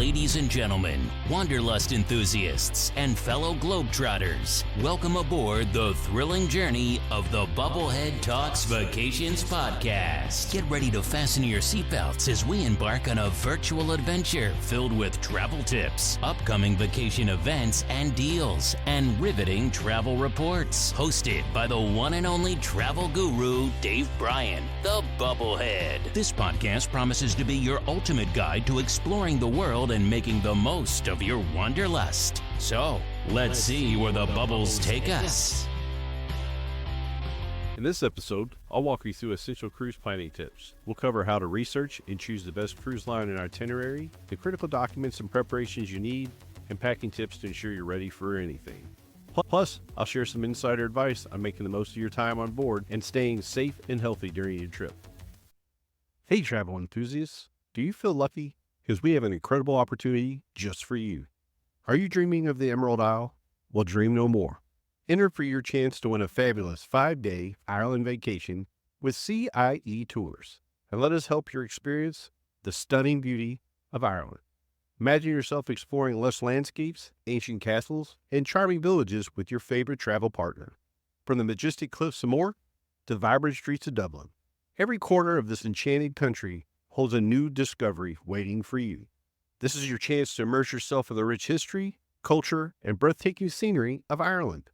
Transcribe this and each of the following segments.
Ladies and gentlemen, wanderlust enthusiasts, and fellow globetrotters, welcome aboard the thrilling journey of the Bubblehead Talks Vacations Podcast. Get ready to fasten your seatbelts as we embark on a virtual adventure filled with travel tips, upcoming vacation events and deals, and riveting travel reports. Hosted by the one and only travel guru, Dave Bryan, the Bubblehead. This podcast promises to be your ultimate guide to exploring the world and making the most of your wanderlust. So, let's see where the bubbles take us. In this episode, I'll walk you through essential cruise planning tips. We'll cover how to research and choose the best cruise line and itinerary, the critical documents and preparations you need, and packing tips to ensure you're ready for anything. Plus, I'll share some insider advice on making the most of your time on board and staying safe and healthy during your trip. Hey travel enthusiasts, do you feel lucky? Because we have an incredible opportunity just for you. Are you dreaming of the Emerald Isle? Well, dream no more. Enter for your chance to win a fabulous 5-day Ireland vacation with CIE Tours, and let us help you experience the stunning beauty of Ireland. Imagine yourself exploring lush landscapes, ancient castles, and charming villages with your favorite travel partner. From the majestic cliffs of Moher to the vibrant streets of Dublin, every corner of this enchanted country holds a new discovery waiting for you. This is your chance to immerse yourself in the rich history, culture, and breathtaking scenery of Ireland.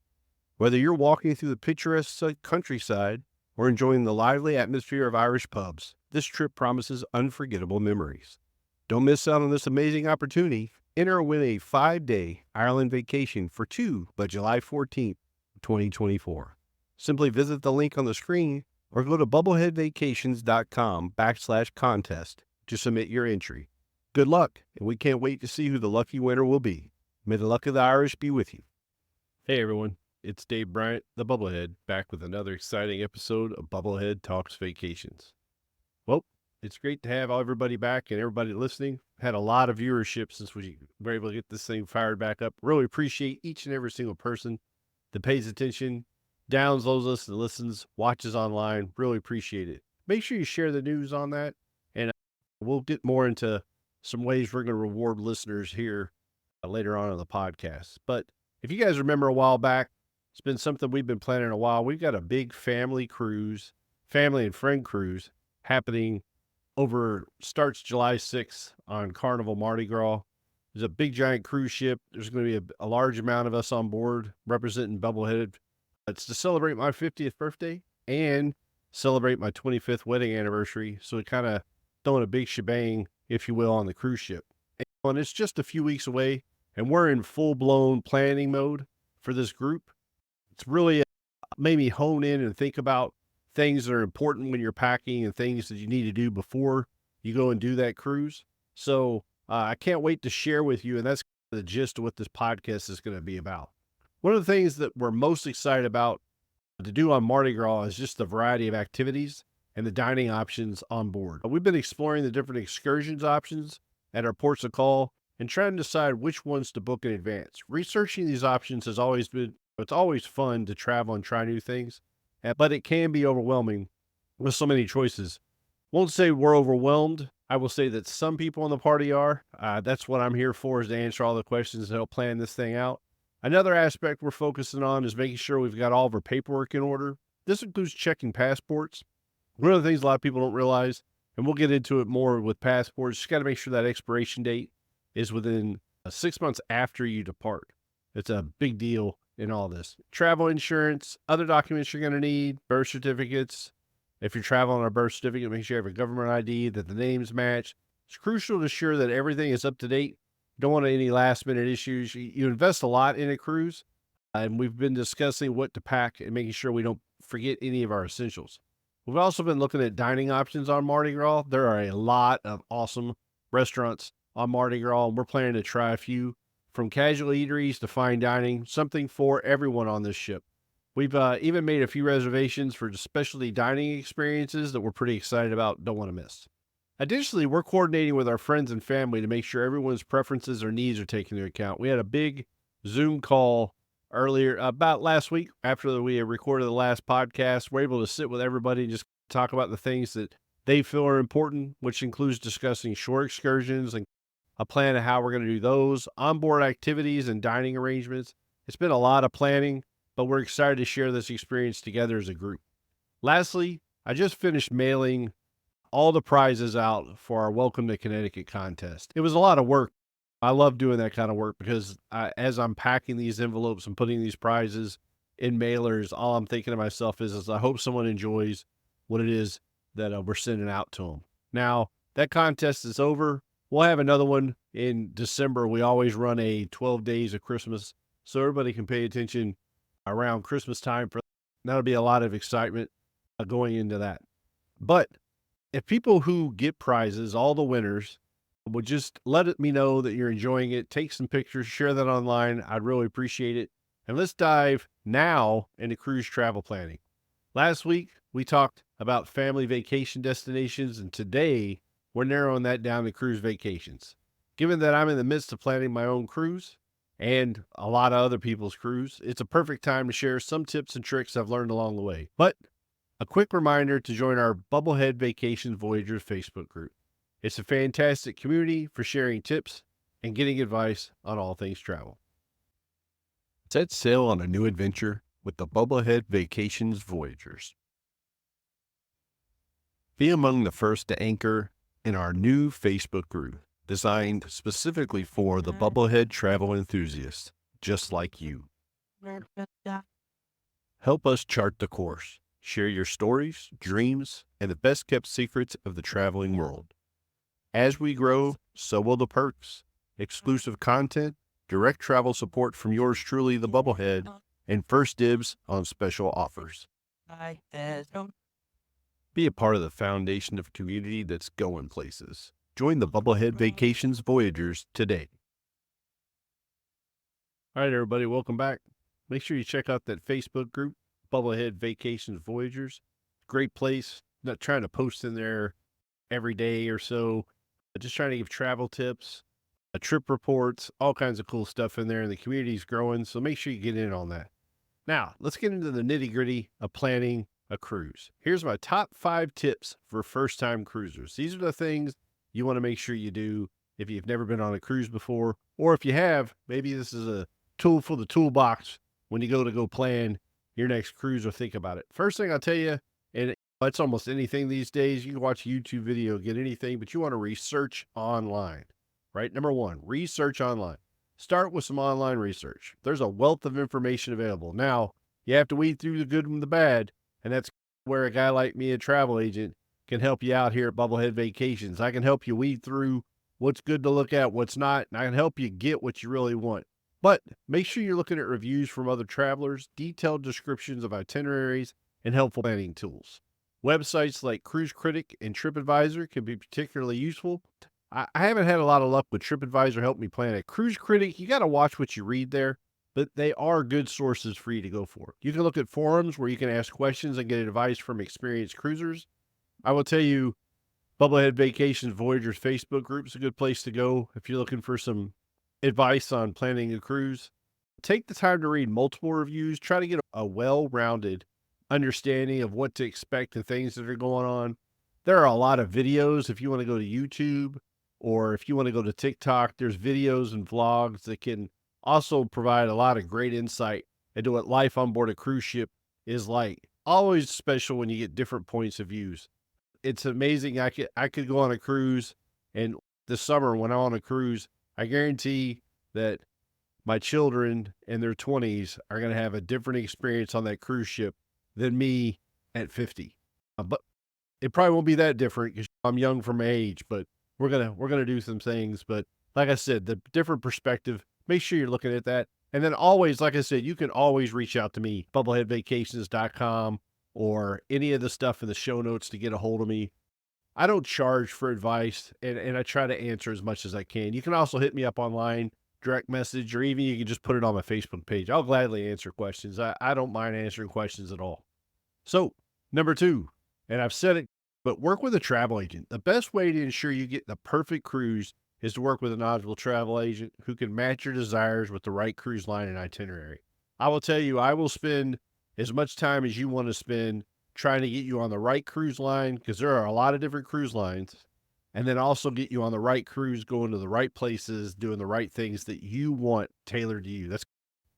Whether you're walking through the picturesque countryside or enjoying the lively atmosphere of Irish pubs, this trip promises unforgettable memories. Don't miss out on this amazing opportunity. Enter and win a 5-day Ireland vacation for two by July 14th, 2024. Simply visit the link on the screen or go to bubbleheadvacations.com/contest to submit your entry. Good luck, and we can't wait to see who the lucky winner will be. May the luck of the Irish be with you. Hey everyone, it's Dave Bryant, the Bubblehead, back with another exciting episode of Bubblehead Talks Vacations. Well, it's great to have everybody back and everybody listening. Had a lot of viewership since we were able to get this thing fired back up. Really appreciate each and every single person that pays attention, downloads us and listens, watches online. Really appreciate it. Make sure you share the news on that, and we'll get more into some ways we're going to reward listeners here later on in the podcast. But if you guys remember a while back, it's been something we've been planning a while. We've got a big family and friend cruise happening starts July 6th on Carnival Mardi Gras. There's a big giant cruise ship. There's going to be a large amount of us on board representing Bubblehead. It's to celebrate my 50th birthday and celebrate my 25th wedding anniversary. So we kind of throwing a big shebang, if you will, on the cruise ship. And it's just a few weeks away, and we're in full-blown planning mode for this group. It's really made me hone in and think about things that are important when you're packing and things that you need to do before you go and do that cruise. So I can't wait to share with you, and that's the gist of what this podcast is going to be about. One of the things that we're most excited about to do on Mardi Gras is just the variety of activities and the dining options on board. We've been exploring the different excursions options at our ports of call and trying to decide which ones to book in advance. Researching these options has always been, it's always fun to travel and try new things, but it can be overwhelming with so many choices. Won't say we're overwhelmed. I will say that some people in the party are. That's what I'm here for, is to answer all the questions and help plan this thing out. Another aspect we're focusing on is making sure we've got all of our paperwork in order. This includes checking passports. One of the things a lot of people don't realize, and we'll get into it more with passports, you got to make sure that expiration date is within 6 months after you depart. It's a big deal in all this. Travel insurance, other documents you're going to need, birth certificates. If you're traveling on a birth certificate, make sure you have a government ID, that the names match. It's crucial to ensure that everything is up to date. Don't want any last minute issues. You invest a lot in a cruise, and we've been discussing what to pack and making sure we don't forget any of our essentials. We've also been looking at dining options on Mardi Gras. There are a lot of awesome restaurants on Mardi Gras, and we're planning to try a few, from casual eateries to fine dining, something for everyone on this ship. We've even made a few reservations for specialty dining experiences that we're pretty excited about, don't want to miss. Additionally, we're coordinating with our friends and family to make sure everyone's preferences or needs are taken into account. We had a big Zoom call earlier, about last week, after we recorded the last podcast. We're able to sit with everybody and just talk about the things that they feel are important, which includes discussing shore excursions and a plan of how we're going to do those, onboard activities and dining arrangements. It's been a lot of planning, but we're excited to share this experience together as a group. Lastly, I just finished mailing all the prizes out for our Welcome to Connecticut contest. It was a lot of work. I love doing that kind of work because as I'm packing these envelopes and putting these prizes in mailers, all I'm thinking to myself is I hope someone enjoys what it is that we're sending out to them. Now, that contest is over. We'll have another one in December. We always run a 12 days of Christmas, so everybody can pay attention around Christmas time. That'll be a lot of excitement going into that. But if people who get prizes, all the winners, would just let me know that you're enjoying it, take some pictures, share that online, I'd really appreciate it. And let's dive now into cruise travel planning. Last week, we talked about family vacation destinations, and today we're narrowing that down to cruise vacations. Given that I'm in the midst of planning my own cruise and a lot of other people's cruise, it's a perfect time to share some tips and tricks I've learned along the way. But a quick reminder to join our Bubblehead Vacation Voyagers Facebook group. It's a fantastic community for sharing tips and getting advice on all things travel. Set sail on a new adventure with the Bubblehead Vacations Voyagers. Be among the first to anchor in our new Facebook group, designed specifically for the Bubblehead travel enthusiasts, just like you. Help us chart the course. Share your stories, dreams, and the best-kept secrets of the traveling world. As we grow, so will the perks. Exclusive content, direct travel support from yours truly, the Bubblehead, and first dibs on special offers. Be a part of the foundation of a community that's going places. Join the Bubblehead Vacations Voyagers today. All right, everybody, welcome back. Make sure you check out that Facebook group, Bubblehead Vacations Voyagers. Great place. Not trying to post in there every day or so. Just trying to give travel tips, trip reports, all kinds of cool stuff in there. And the community's growing, so make sure you get in on that. Now, let's get into the nitty-gritty of planning a cruise. Here's my top 5 tips for first-time cruisers. These are the things you want to make sure you do if you've never been on a cruise before, or if you have, maybe this is a tool for the toolbox when you go plan your next cruise or think about it. First thing I'll tell you, and it's almost anything these days, you can watch a YouTube video, get anything, but you want to research online, right? Number 1, research online. Start with some online research. There's a wealth of information available. Now, you have to weed through the good and the bad, and that's where a guy like me, a travel agent, can help you out here at Bubblehead Vacations. I can help you weed through what's good to look at, what's not, and I can help you get what you really want. But make sure you're looking at reviews from other travelers, detailed descriptions of itineraries, and helpful planning tools. Websites like Cruise Critic and TripAdvisor can be particularly useful. I haven't had a lot of luck with TripAdvisor helping me plan it. Cruise Critic, you got to watch what you read there, but they are good sources for you to go for. You can look at forums where you can ask questions and get advice from experienced cruisers. I will tell you, Bubblehead Vacations Voyagers Facebook group is a good place to go if you're looking for some advice on planning a cruise. Take the time to read multiple reviews. Try to get a well-rounded understanding of what to expect and things that are going on. There are a lot of videos. If you want to go to YouTube or if you want to go to TikTok, there's videos and vlogs that can also provide a lot of great insight into what life on board a cruise ship is like. Always special when you get different points of views. It's amazing. I could go on a cruise, and this summer when I'm on a cruise, I guarantee that my children in their 20s are going to have a different experience on that cruise ship than me at 50. But it probably won't be that different because I'm young for my age, but we're going to do some things. But like I said, the different perspective, make sure you're looking at that. And then always, like I said, you can always reach out to me, bubbleheadvacations.com, or any of the stuff in the show notes to get a hold of me. I don't charge for advice, and I try to answer as much as I can. You can also hit me up online, direct message, or even you can just put it on my Facebook page. I'll gladly answer questions. I don't mind answering questions at all. So, number 2, and I've said it, but work with a travel agent. The best way to ensure you get the perfect cruise is to work with a knowledgeable travel agent who can match your desires with the right cruise line and itinerary. I will tell you, I will spend as much time as you want to spend trying to get you on the right cruise line, because there are a lot of different cruise lines. and then also get you on the right cruise, going to the right places, doing the right things that you want tailored to you. That's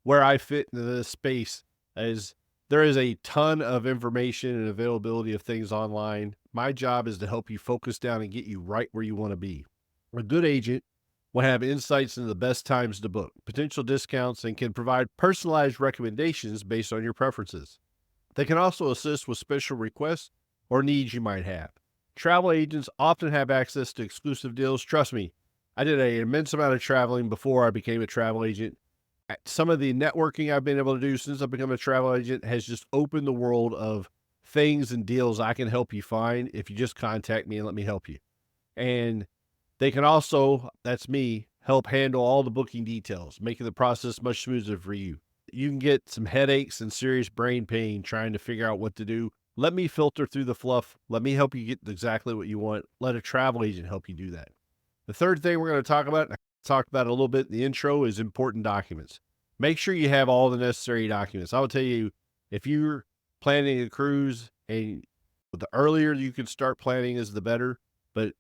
where I fit into this space. Is there is a ton of information and availability of things online. My job is to help you focus down and get you right where you want to be. A good agent will have insights into the best times to book, potential discounts, and can provide personalized recommendations based on your preferences. They can also assist with special requests or needs you might have. Travel agents often have access to exclusive deals. Trust me, I did an immense amount of traveling before I became a travel agent. Some of the networking I've been able to do since I've become a travel agent has just opened the world of things and deals I can help you find if you just contact me and let me help you. And they can also, that's me, help handle all the booking details, making the process much smoother for you. You can get some headaches and serious brain pain trying to figure out what to do. Let me filter through the fluff. Let me help you get exactly what you want. Let a travel agent help you do that. The third thing we're going to talk about, and I talked about it a little bit in the intro, is important documents. Make sure you have all the necessary documents. I will tell you, if you're planning a cruise, and the earlier you can start planning is the better. But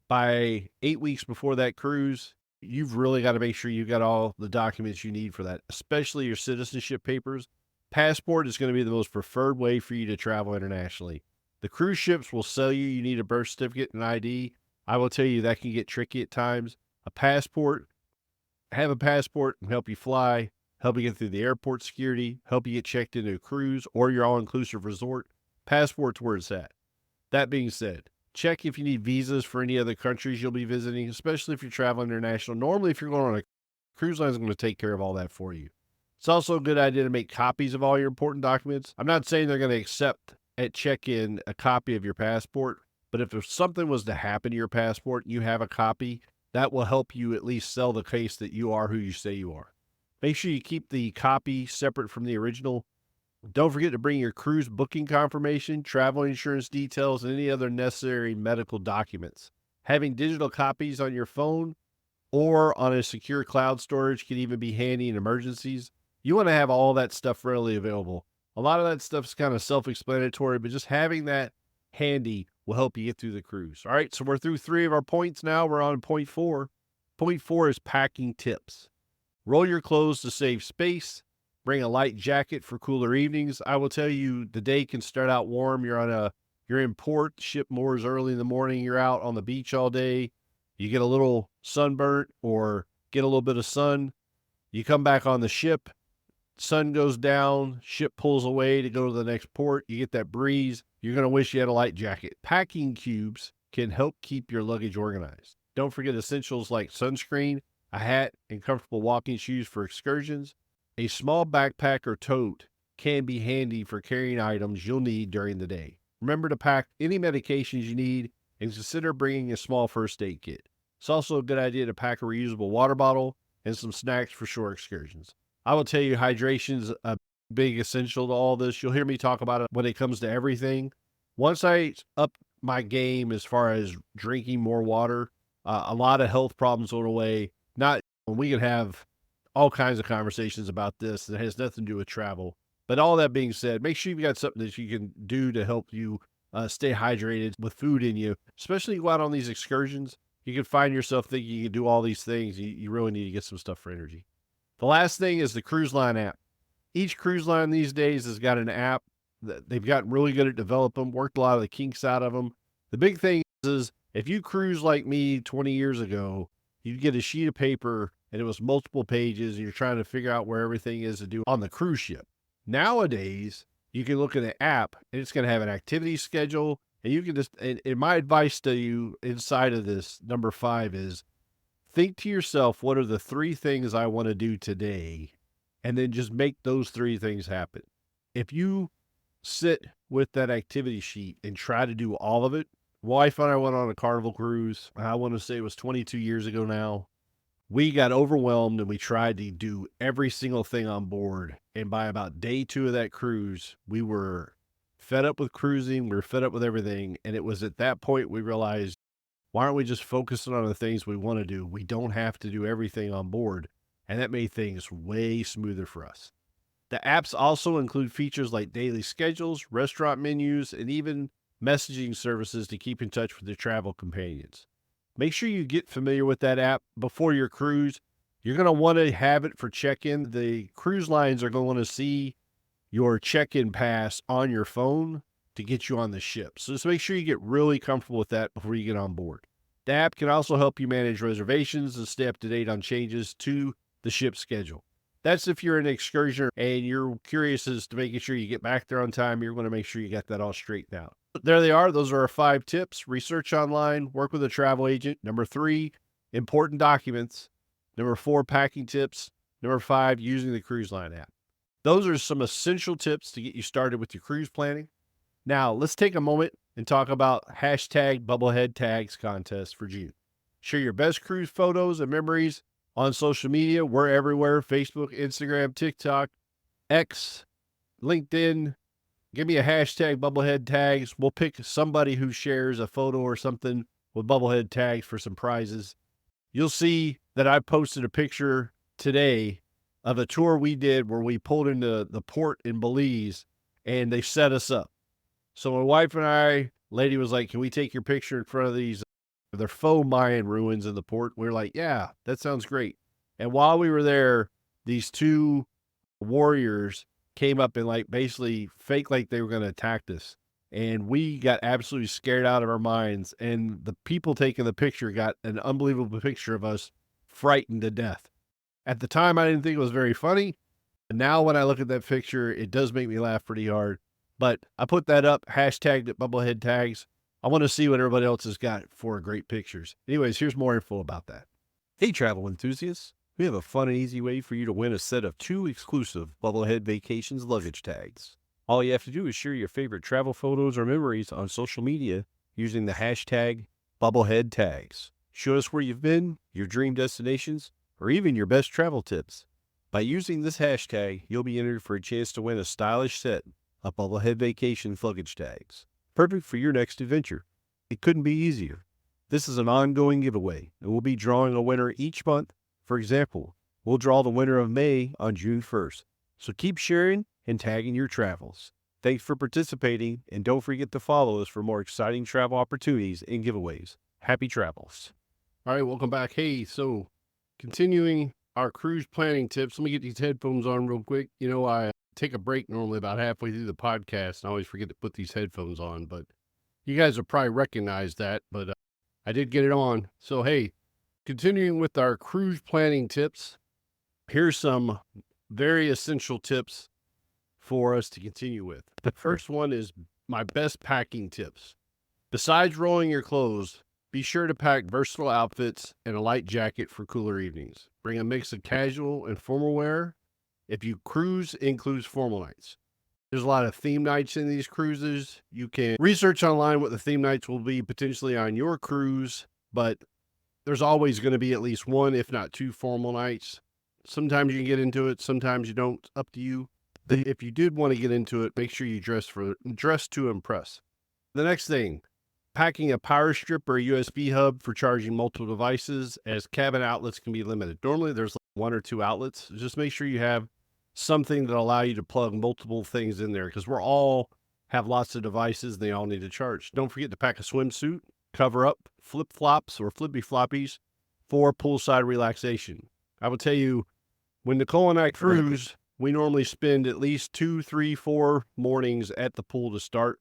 by 8 weeks before that cruise, you've really got to make sure you've got all the documents you need for that, especially your citizenship papers. Passport is going to be the most preferred way for you to travel internationally. The cruise ships will sell you need a birth certificate and ID. I will tell you that can get tricky at times. Have a passport and help you fly, help you get through the airport security, help you get checked into a cruise or your all-inclusive resort. Passport's where it's at. That being said, check if you need visas for any other countries you'll be visiting, especially if you're traveling international. Normally, if you're going on a cruise line, is going to take care of all that for you. It's also a good idea to make copies of all your important documents. I'm not saying they're going to accept at check-in a copy of your passport, but if something was to happen to your passport and you have a copy, that will help you at least sell the case that you are who you say you are. Make sure you keep the copy separate from the original. Don't forget to bring your cruise booking confirmation, travel insurance details, and any other necessary medical documents. Having digital copies on your phone or on a secure cloud storage can even be handy in emergencies. You want to have all that stuff readily available. A lot of that stuff's kind of self-explanatory, but just having that handy will help you get through the cruise. All right, so we're through 3 of our points now. We're on point 4. Point 4 is packing tips. Roll your clothes to save space. Bring a light jacket for cooler evenings. I will tell you, the day can start out warm. You're in port, ship moors early in the morning. You're out on the beach all day. You get a little sunburnt or get a little bit of sun. You come back on the ship. Sun goes down, ship pulls away to go to the next port. You get that breeze. You're going to wish you had a light jacket. Packing cubes can help keep your luggage organized. Don't forget essentials like sunscreen, a hat, and comfortable walking shoes for excursions. A small backpack or tote can be handy for carrying items you'll need during the day. Remember to pack any medications you need and consider bringing a small first aid kit. It's also a good idea to pack a reusable water bottle and some snacks for short excursions. I will tell you, hydration is a big essential to all this. You'll hear me talk about it when it comes to everything. Once I up my game as far as drinking more water, a lot of health problems went away. We can have all kinds of conversations about this that has nothing to do with travel. But all that being said, make sure you've got something that you can do to help you stay hydrated with food in you, especially you go out on these excursions. You can find yourself thinking you can do all these things. You really need to get some stuff for energy. The last thing is the cruise line app. Each cruise line these days has got an app that they've gotten really good at developing, worked a lot of the kinks out of them. The big thing is if you cruise like me 20 years ago, you'd get a sheet of paper and it was multiple pages and you're trying to figure out where everything is to do on the cruise ship. Nowadays, you can look at an app and it's going to have an activity schedule, and you can just, and my advice to you inside of this, number 5, is think to yourself, what are the 3 things I want to do today? And then just make those 3 things happen. If you sit with that activity sheet and try to do all of it, wife and I went on a Carnival cruise. I want to say it was 22 years ago now. We got overwhelmed and we tried to do every single thing on board. And by about day 2 of that cruise, we were fed up with cruising. We were fed up with everything. And it was at that point we realized, why aren't we just focusing on the things we want to do? We don't have to do everything on board. And that made things way smoother for us. The apps also include features like daily schedules, restaurant menus, and even messaging services to keep in touch with your travel companions. Make sure you get familiar with that app before your cruise. You're going to want to have it for check-in. The cruise lines are going to want to see your check-in pass on your phone to get you on the ship. So just make sure you get really comfortable with that before you get on board. The app can also help you manage reservations and stay up to date on changes to the ship schedule. That's if you're an excursioner and you're curious as to making sure you get back there on time. You're going to make sure you got that all straightened out. But there they are. Those are our 5 tips. Research online, work with a travel agent. Number 3, important documents. Number 4, packing tips. Number 5, using the cruise line app. Those are some essential tips to get you started with your cruise planning. Now, let's take a moment and talk about hashtag Bubblehead Tags contest for June. Share your best cruise photos and memories on social media. We're everywhere: Facebook, Instagram, TikTok, X, LinkedIn. Give me a hashtag Bubblehead Tags. We'll pick somebody who shares a photo or something with Bubblehead Tags for some prizes. You'll see that I posted a picture today of a tour we did where we pulled into the port in Belize and they set us up. So my wife and I, lady was like, "Can we take your picture in front of these, they're faux Mayan ruins in the port?" We were like, "Yeah, that sounds great." And while we were there, these 2 warriors came up and like basically fake like they were going to attack us. And we got absolutely scared out of our minds. And the people taking the picture got an unbelievable picture of us frightened to death. At the time, I didn't think it was very funny. And now when I look at that picture, it does make me laugh pretty hard. But I put that up, hashtagged it Bubblehead Tags. I want to see what everybody else has got for great pictures. Anyways, here's more info about that. Hey, travel enthusiasts. We have a fun and easy way for you to win a set of 2 exclusive Bubblehead Vacations luggage tags. All you have to do is share your favorite travel photos or memories on social media using the hashtag Bubblehead Tags. Show us where you've been, your dream destinations, or even your best travel tips. By using this hashtag, you'll be entered for a chance to win a stylish set of Bubblehead Vacations luggage tags. Perfect for your next adventure. It couldn't be easier. This is an ongoing giveaway, and we'll be drawing a winner each month. For example, we'll draw the winner of May on June 1st. So keep sharing and tagging your travels. Thanks for participating, and don't forget to follow us for more exciting travel opportunities and giveaways. Happy travels. All right, welcome back. Hey, so continuing our cruise planning tips, let me get these headphones on real quick. You know, I take a break normally about halfway through the podcast, and I always forget to put these headphones on, but you guys will probably recognize that, but I did get it on. So, hey, continuing with our cruise planning tips, here's some very essential tips for us to continue with. The first one is my best packing tips. Besides rolling your clothes, be sure to pack versatile outfits and a light jacket for cooler evenings. Bring a mix of casual and formal wear. If you cruise, includes formal nights. There's a lot of theme nights in these cruises. You can research online what the theme nights will be potentially on your cruise, but there's always going to be at least 1, if not 2 formal nights. Sometimes you can get into it, sometimes you don't. Up to you. If you did want to get into it, make sure you dress to impress. The next thing, packing a power strip or a USB hub for charging multiple devices, as cabin outlets can be limited. Normally there's like 1 or 2 outlets. Just make sure you have something that allow you to plug multiple things in there, because we're all have lots of devices and they all need to charge. Don't forget to pack a swimsuit, cover up, flip-flops or flippy-floppies for poolside relaxation. I will tell you, when Nicole and I cruise, we normally spend at least 2, 3, 4 mornings at the pool to start,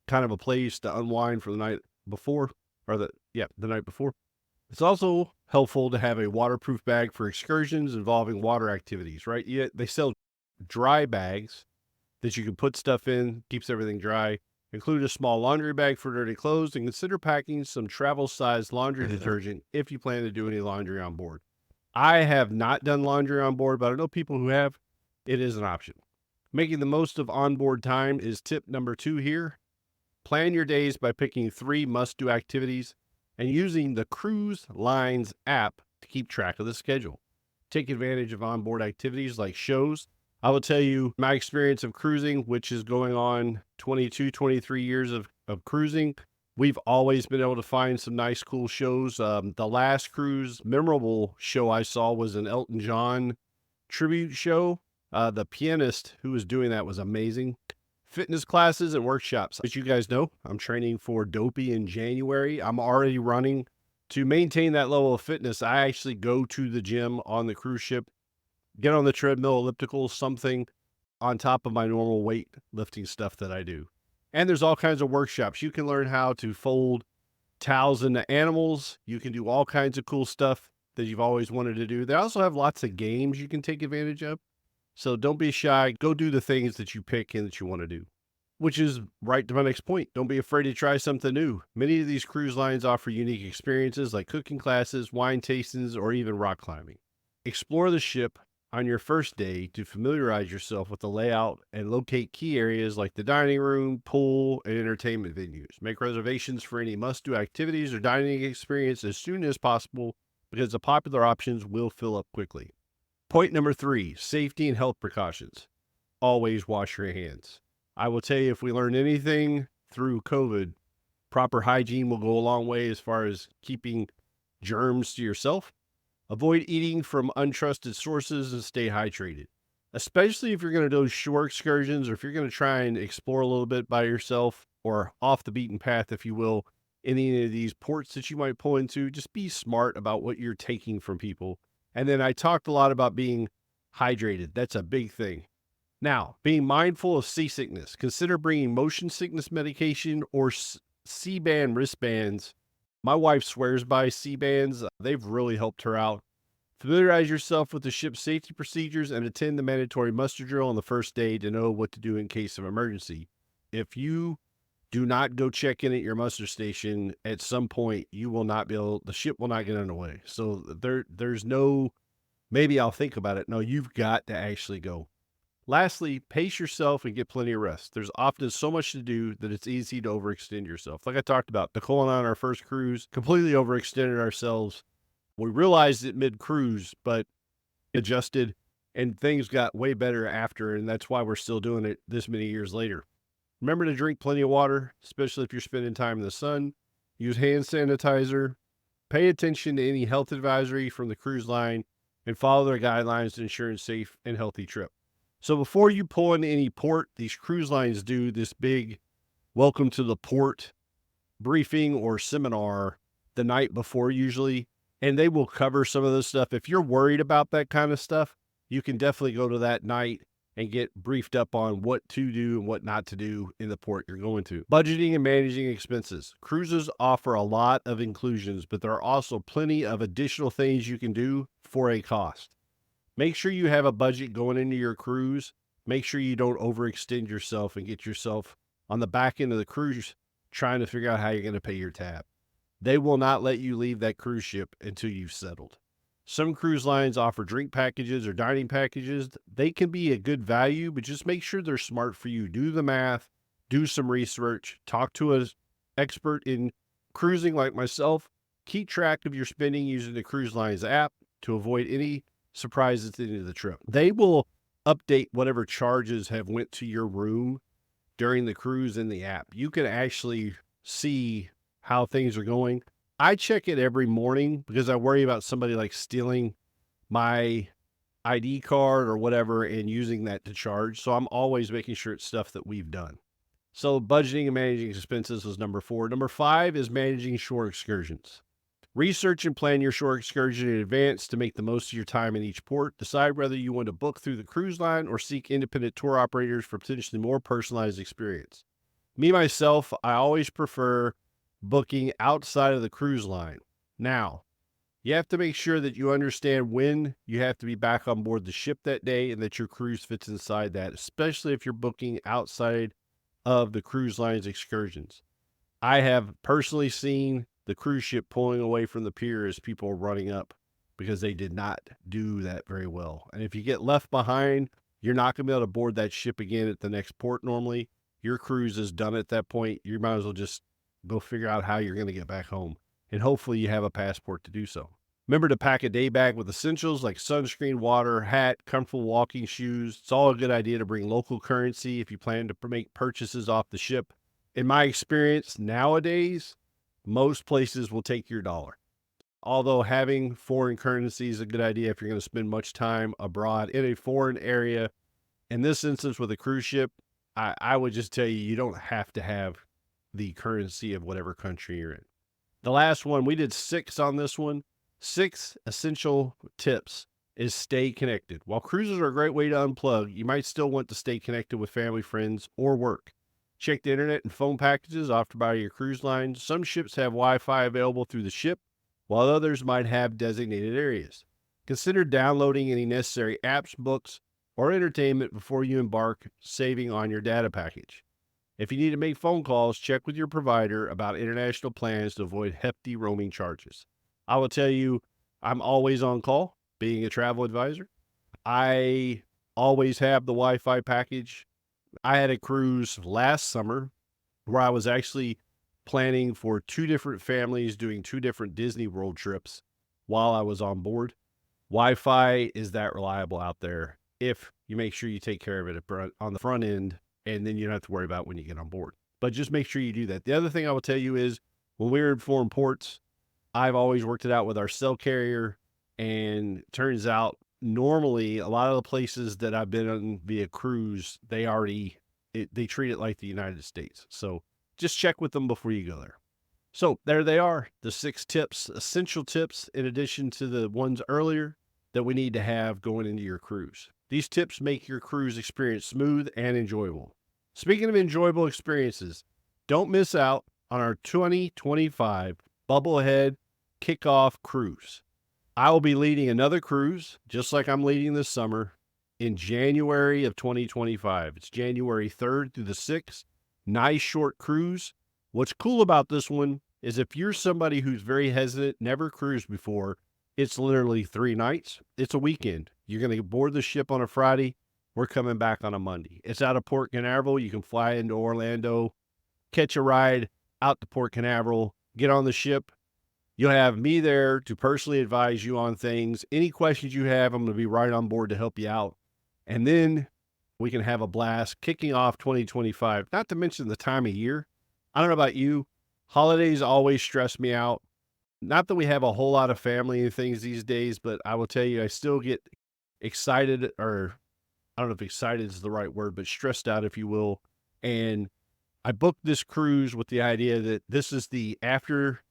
kind of a place to unwind for the night before, or the night before. It's also helpful to have a waterproof bag for excursions involving water activities, right? Yeah, they sell dry bags that you can put stuff in, keeps everything dry. Include a small laundry bag for dirty clothes, and consider packing some travel-sized laundry detergent if you plan to do any laundry on board. I have not done laundry on board, but I know people who have. It is an option. Making the most of onboard time is tip number 2 here. Plan your days by picking 3 must-do activities and using the Cruise Lines app to keep track of the schedule. Take advantage of onboard activities like shows. I will tell you my experience of cruising, which is going on 22, 23 years of cruising. We've always been able to find some nice, cool shows. The last cruise memorable show I saw was an Elton John tribute show. The pianist who was doing that was amazing. Fitness classes and workshops. As you guys know, I'm training for Dopey in January. I'm already running To maintain that level of fitness, I actually go to the gym on the cruise ship, get on the treadmill, elliptical, something on top of my normal weight lifting stuff that I do. And there's all kinds of workshops. You can learn how to fold towels into animals. You can do all kinds of cool stuff that you've always wanted to do. They also have lots of games you can take advantage of. So don't be shy. Go do the things that you pick and that you want to do. Which is right to my next point. Don't be afraid to try something new. Many of these cruise lines offer unique experiences like cooking classes, wine tastings, or even rock climbing. Explore the ship on your first day to familiarize yourself with the layout and locate key areas like the dining room, pool, and entertainment venues. Make reservations for any must-do activities or dining experience as soon as possible because the popular options will fill up quickly. Point number 3, safety and health precautions. Always wash your hands. I will tell you, if we learn anything through COVID, proper hygiene will go a long way as far as keeping germs to yourself. Avoid eating from untrusted sources and stay hydrated, especially if you're going to do shore excursions or if you're going to try and explore a little bit by yourself or off the beaten path, if you will, in any of these ports that you might pull into. Just be smart about what you're taking from people. And then I talked a lot about being hydrated. That's a big thing. Now, being mindful of seasickness, consider bringing motion sickness medication or C-band wristbands. My wife swears by C-bands. They've really helped her out. Familiarize yourself with the ship's safety procedures and attend the mandatory muster drill on the first day to know what to do in case of emergency. If you do not go check in at your muster station at some point, you will not be able, the ship will not get underway. So there's no, maybe I'll think about it. No, you've got to actually go. Lastly, pace yourself and get plenty of rest. There's often so much to do that it's easy to overextend yourself. Like I talked about, Nicole and I on our first cruise completely overextended ourselves. We realized it mid-cruise, but adjusted, and things got way better after, and that's why we're still doing it this many years later. Remember to drink plenty of water, especially if you're spending time in the sun. Use hand sanitizer. Pay attention to any health advisory from the cruise line, and follow their guidelines to ensure a safe and healthy trip. So before you pull into any port, these cruise lines do this big welcome to the port briefing or seminar the night before usually, and they will cover some of this stuff. If you're worried about that kind of stuff, you can definitely go to that night and get briefed up on what to do and what not to do in the port you're going to. Budgeting and managing expenses. Cruises offer a lot of inclusions, but there are also plenty of additional things you can do for a cost. Make sure you have a budget going into your cruise. Make sure you don't overextend yourself and get yourself on the back end of the cruise trying to figure out how you're going to pay your tab. They will not let you leave that cruise ship until you've settled. Some cruise lines offer drink packages or dining packages. They can be a good value, but just make sure they're smart for you. Do the math, do some research, talk to an expert in cruising like myself. Keep track of your spending using the cruise line's app to avoid any surprises at the end of the trip. They will update whatever charges have went to your room during the cruise in the app. You can actually see how things are going. I check it every morning because I worry about somebody like stealing my ID card or whatever and using that to charge. So I'm always making sure it's stuff that we've done. So budgeting and managing expenses was number 4. Number 5 is managing shore excursions. Research and plan your shore excursion in advance to make the most of your time in each port. Decide whether you want to book through the cruise line or seek independent tour operators for potentially more personalized experience. Me, myself, I always prefer booking outside of the cruise line. Now, you have to make sure that you understand when you have to be back on board the ship that day and that your cruise fits inside that, especially if you're booking outside of the cruise line's excursions. I have personally seen the cruise ship pulling away from the pier as people are running up because they did not do that very well. And if you get left behind, you're not going to be able to board that ship again at the next port normally. Your cruise is done at that point. You might as well just go figure out how you're going to get back home. And hopefully you have a passport to do so. Remember to pack a day bag with essentials like sunscreen, water, hat, comfortable walking shoes. It's all a good idea to bring local currency if you plan to make purchases off the ship. In my experience, nowadays, most places will take your dollar. Although having foreign currency is a good idea if you're going to spend much time abroad in a foreign area. In this instance with a cruise ship, I would just tell you, you don't have to have the currency of whatever country you're in. The last one, we did 6 on this one. 6 essential tips is stay connected. While cruises are a great way to unplug, you might still want to stay connected with family, friends, or work. Check the internet and phone packages offered by your cruise line. Some ships have Wi-Fi available through the ship, while others might have designated areas. Consider downloading any necessary apps, books, or entertainment before you embark, saving on your data package. If you need to make phone calls, check with your provider about international plans to avoid hefty roaming charges. I will tell you, I'm always on call, being a travel advisor. I always have the Wi-Fi package. I had a cruise last summer where I was actually planning for 2 different families doing 2 different Disney World trips while I was on board. Wi-Fi is that reliable out there if you make sure you take care of it on the front end, and then you don't have to worry about when you get on board. But just make sure you do that. The other thing I will tell you is when we're in foreign ports, I've always worked it out with our cell carrier, and it turns out normally a lot of the places that I've been on via cruise, they treat it like the United States. So just check with them before you go there. So there they are, the 6 tips, essential tips, in addition to the ones earlier that we need to have going into your cruise. These tips make your cruise experience smooth and enjoyable. Speaking of enjoyable experiences, don't miss out on our 2025 Bubblehead Kickoff Cruise. I will be leading another cruise, just like I'm leading this summer, in January of 2025. It's January 3rd through the 6th. Nice short cruise. What's cool about this one is if you're somebody who's very hesitant, never cruised before, it's literally 3 nights. It's a weekend. You're going to board the ship on a Friday. We're coming back on a Monday. It's out of Port Canaveral. You can fly into Orlando, catch a ride out to Port Canaveral, get on the ship. You'll have me there to personally advise you on things. Any questions you have, I'm going to be right on board to help you out. And then we can have a blast kicking off 2025, not to mention the time of year. I don't know about you. Holidays always stress me out. Not that we have a whole lot of family and things these days, but I will tell you, I still get excited, or I don't know if excited is the right word, but stressed out, if you will. And I booked this cruise with the idea that this is the after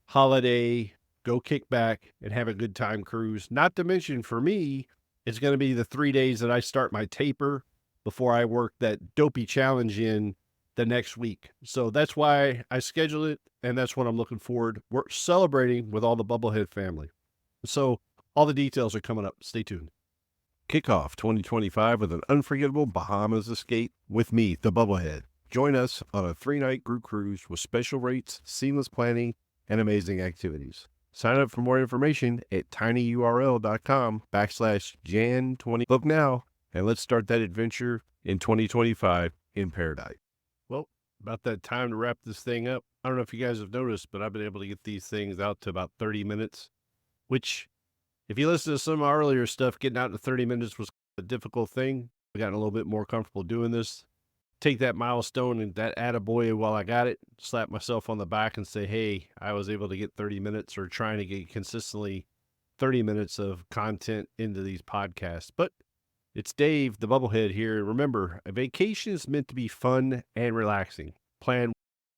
holiday, go kick back and have a good time cruise. Not to mention for me, it's going to be the 3 days that I start my taper before I work that dopey challenge in the next week. So that's why I scheduled it, and that's what I'm looking forward. We're celebrating with all the Bubblehead family. So all the details are coming up. Stay tuned. Kick off 2025 with an unforgettable Bahamas escape with me, the Bubblehead. Join us on a 3-night group cruise with special rates, seamless planning, and amazing activities. Sign up for more information at tinyurl.com/Jan20. Book now, and let's start that adventure in 2025 in paradise. Well, about that time to wrap this thing up. I don't know if you guys have noticed, but I've been able to get these things out to about 30 minutes, which, if you listen to some of my earlier stuff, getting out to 30 minutes was a difficult thing. I've gotten a little bit more comfortable doing this. Take that milestone and that attaboy while I got it, slap myself on the back and say, hey, I was able to get 30 minutes, or trying to get consistently 30 minutes of content into these podcasts. But it's Dave, the Bubblehead here. Remember, a vacation is meant to be fun and relaxing. Plan,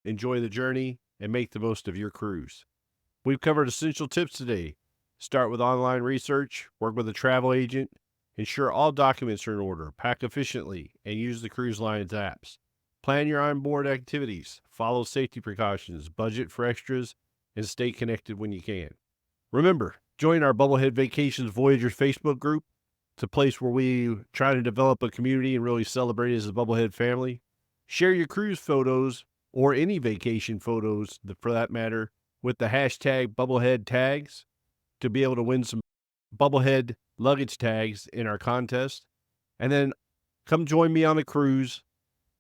enjoy the journey, and make the most of your cruise. We've covered essential tips today. Start with online research, work with a travel agent, ensure all documents are in order, pack efficiently, and use the cruise line's apps. Plan your onboard activities, follow safety precautions, budget for extras, and stay connected when you can. Remember, join our Bubblehead Vacations Voyagers Facebook group. It's a place where we try to develop a community and really celebrate as a Bubblehead family. Share your cruise photos, or any vacation photos for that matter, with the hashtag Bubblehead tags to be able to win some Bubblehead luggage tags in our contest. And then come join me on a cruise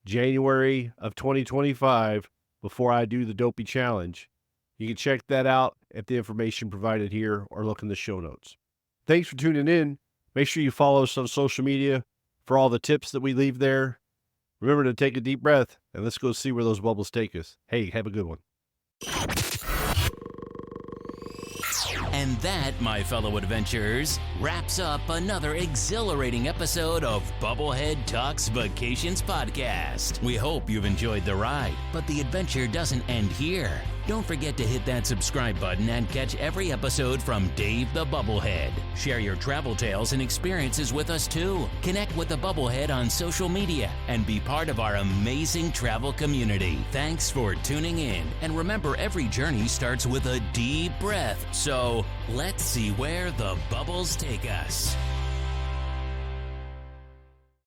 January of 2025 before I do the dopey challenge. You can check that out at the information provided here, or look in the show notes. Thanks for tuning in. Make sure you follow us on social media for all the tips that we leave there. Remember to take a deep breath, and let's go see where those bubbles take us. Hey, have a good one. And that, my fellow adventurers, wraps up another exhilarating episode of Bubblehead Talks Vacations Podcast. We hope you've enjoyed the ride, but the adventure doesn't end here. Don't forget to hit that subscribe button and catch every episode from Dave the Bubblehead. Share your travel tales and experiences with us too. Connect with the Bubblehead on social media and be part of our amazing travel community. Thanks for tuning in. And remember, every journey starts with a deep breath. So let's see where the bubbles take us.